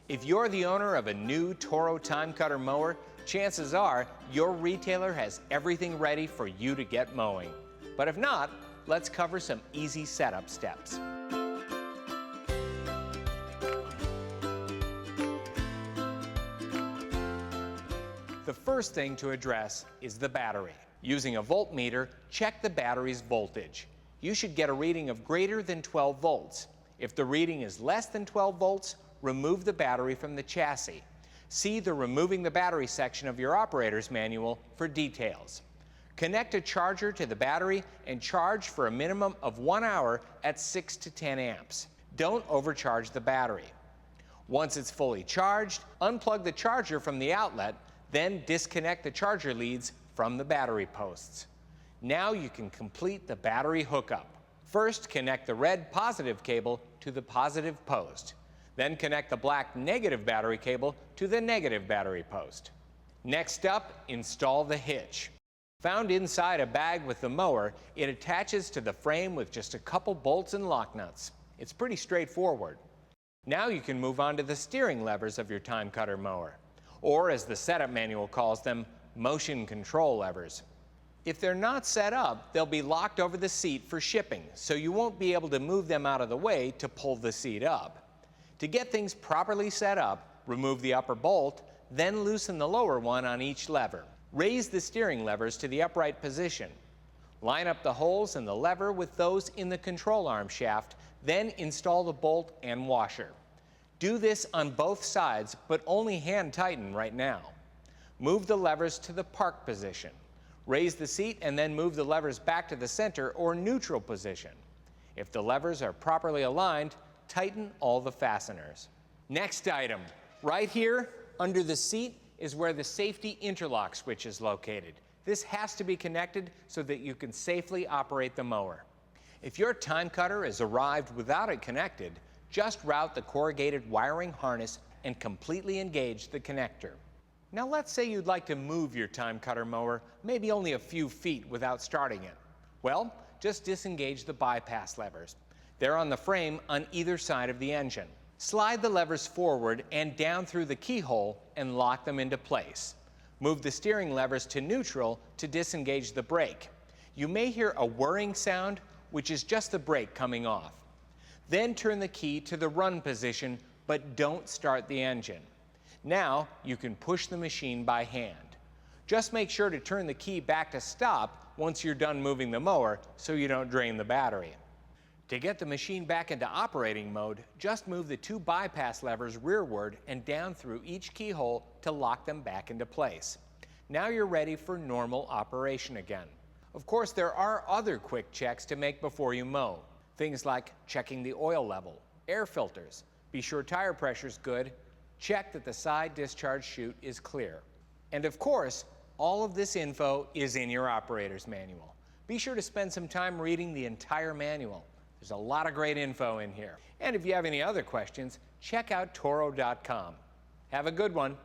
If you're the owner of a new Toro TimeCutter mower, chances are your retailer has everything ready for you to get mowing. But if not, let's cover some easy setup steps. The first thing to address is the battery. Using a voltmeter, check the battery's voltage. You should get a reading of greater than 12 volts. If the reading is less than 12 volts, remove the battery from the chassis. See the Removing the Battery section of your operator's manual for details. Connect a charger to the battery and charge for a minimum of 1 hour at 6 to 10 amps. Don't overcharge the battery. Once it's fully charged, unplug the charger from the outlet, then disconnect the charger leads from the battery posts. Now you can complete the battery hookup. First, connect the red positive cable to the positive post. Then connect the black negative battery cable to the negative battery post. Next up, install the hitch. Found inside a bag with the mower, it attaches to the frame with just a couple bolts and lock nuts. It's pretty straightforward. Now you can move on to the steering levers of your TimeCutter mower, or as the setup manual calls them, motion control levers. If they're not set up, they'll be locked over the seat for shipping, so you won't be able to move them out of the way to pull the seat up. To get things properly set up, remove the upper bolt, then loosen the lower one on each lever. Raise the steering levers to the upright position. Line up the holes in the lever with those in the control arm shaft, then install the bolt and washer. Do this on both sides, but only hand tighten right now. Move the levers to the park position. Raise the seat and then move the levers back to the center or neutral position. If the levers are properly aligned, tighten all the fasteners. Next item, right here under the seat is where the Safety-Interlock switch is located. This has to be connected so that you can safely operate the mower. If your TimeCutter has arrived without it connected, just route the corrugated wiring harness and completely engage the connector. Now let's say you'd like to move your TimeCutter mower maybe only a few feet without starting it. Well, just disengage the bypass levers. They're on the frame on either side of the engine. Slide the levers forward and down through the keyhole and lock them into place. Move the steering levers to neutral to disengage the brake. You may hear a whirring sound, which is just the brake coming off. Then turn the key to the run position, but don't start the engine. Now you can push the machine by hand. Just make sure to turn the key back to stop once you're done moving the mower so you don't drain the battery. To get the machine back into operating mode, just move the two bypass levers rearward and down through each keyhole to lock them back into place. Now you're ready for normal operation again. Of course, there are other quick checks to make before you mow. Things like checking the oil level, air filters, be sure tire pressure's good, check that the side discharge chute is clear. And of course, all of this info is in your operator's manual. Be sure to spend some time reading the entire manual. There's a lot of great info in here. And if you have any other questions, check out Toro.com. Have a good one.